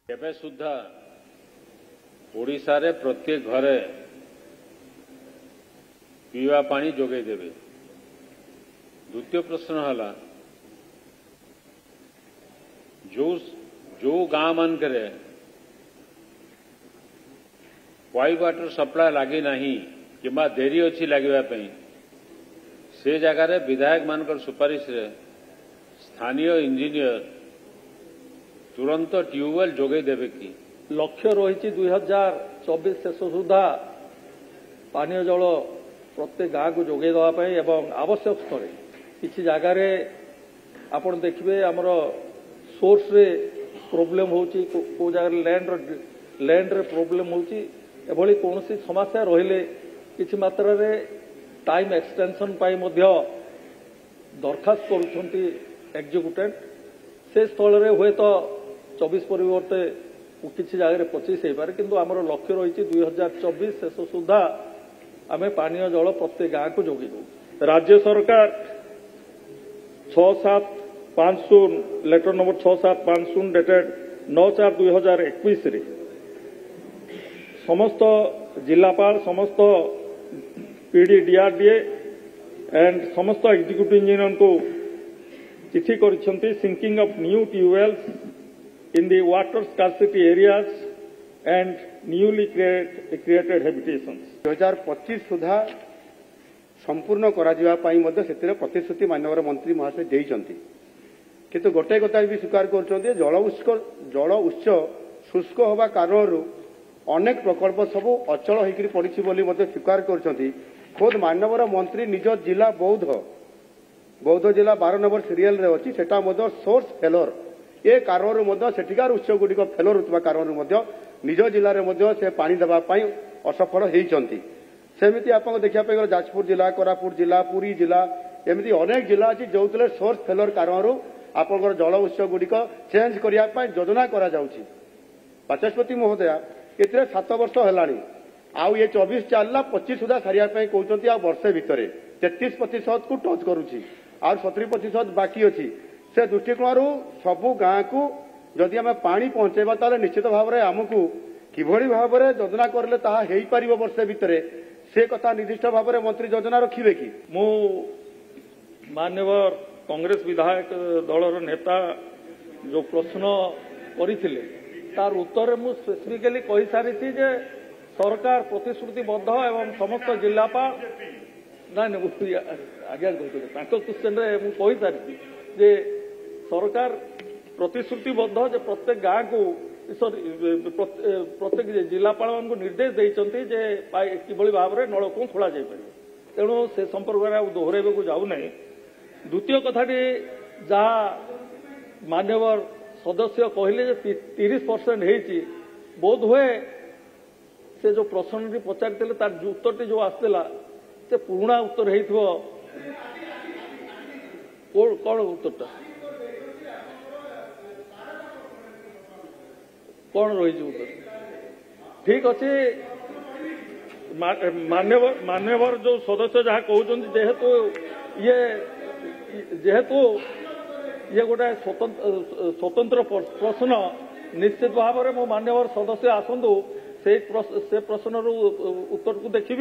केबे सुद्धा ओडिशा रे प्रत्येक घरे पीवा पानी जोगे देवे। द्वितीय प्रश्न है जो गांव मानकरे पाइप वाटर सप्लाई लगी नहीं कि देरी अच्छी लगे से जगार विधायक मानकर सुपारिश रे स्थानीय इंजीनियर तुरंत ट्यूबवेल जोगे देवे कि लक्ष्य रही 2024 शेष सुधा पानीय जल प्रत्येक गाँव को जोगे देवाई एवं आवश्यक स्थले किसी जगार आपड़ देखिए आमर सोर्स रे प्रोब्लेम होची को जगह लैंड रे प्रोब्लेम होची एभली कौन समस्या रहिले किछि मात्रा रे टाइम एक्सटेंशन पाई मध्य दरखास्त करुछंती एग्जीक्यूटेंट से स्थल रे हुए तो 24 परिवर्ते किसी जगह 25 हो पारे किंतु आमर लक्ष्य रही 2024 शेष सुधा आम पानीय जल प्रत्येक गाँव को जोगी दो। राज्य सरकार 6750 लेटर नंबर 6750 डेटेड 9/4/2021 रे समस्त जिलापाल समस्त पीडी डीआरडीए एंड समस्त एग्जीक्यूटिव इंजीनियर को चिठी करिसेंती sinking of new tubewells in the water scarcity areas and newly created habitations. 2025 सुधा संपूर्ण करा प्रतिश्रुति माननीय मंत्री महाशय देइचंती किंतु गोटे कथा भी स्वीकार कर जल उत्स शुष्क होगा कारण अनेक प्रकल्प सब अचल होकर पड़ी बोली स्वीकार कर खुद माननीय मंत्री निज जिला बौद्ध जिला 12 नंबर सीरियल रे अच्छी सेटा सोर्स फेलोर ए कारण सेठिकार उत्स गुड़िक फेलोर होता कारण निज जिले में से पानी देवाई असफल होती सेमती आप देखा जाजपुर जिला कोरापुट जिला पुरी जिला एमती अनेक जिला अच्छी जो सोर्स फेलोर कारण आप जल उत्स गुड़िक चेंज करने योजना बाचस्पति महोदया ये 7 वर्ष है आउ ये 24 चलला 25 सुधा सारे कहते आ वर्षे भितर 33% को टच करुच्ची आ 70% बाकी अच्छी से दृष्टिकोण सबू गाँ को जदि आम पानी पहुंचेबा ताले निश्चित भाव में आमको किभली भाव में योजना करले ताहा हेई पारिबो वर्षे भितर से कथा निर्दिष्ट भाव में मंत्री योजना रखिबे कि मु माननीय कांग्रेस विधायक दलर नेता जो प्रश्न करथिले तार उत्तर मु स्पेसिफिकली कहि सारी जे सरकार प्रतिश्रुतिबद्ध एवं समस्त जिलापाल ना आज्ञा क्वेश्चन मु कहि सारी जे सरकार प्रतिश्रुतिबद्ध जे प्रत्येक गाँ को प्रत्येक जिलापाल को निर्देश देते जे किभली भाव में नलकूप खोल जापर तेणु से संपर्क में दोहराइबा को जाऊना। द्वितीय कथाटी जहाँ मान्यवर सदस्य कहले 30% होती बोध हुए से जो प्रश्न पचारि तार उत्तर जो आसला से पुराणा उत्तर हो कौन उत्तरटा कौन रही उत्तर ठीक अच्छे मान्यवर जो सदस्य जहाँ कहते जेहेतु ये गोटे स्वतंत्र प्रश्न निश्चित भाव में मो मान्यवर सदस्य आसतु से प्रश्न उत्तर को देखी।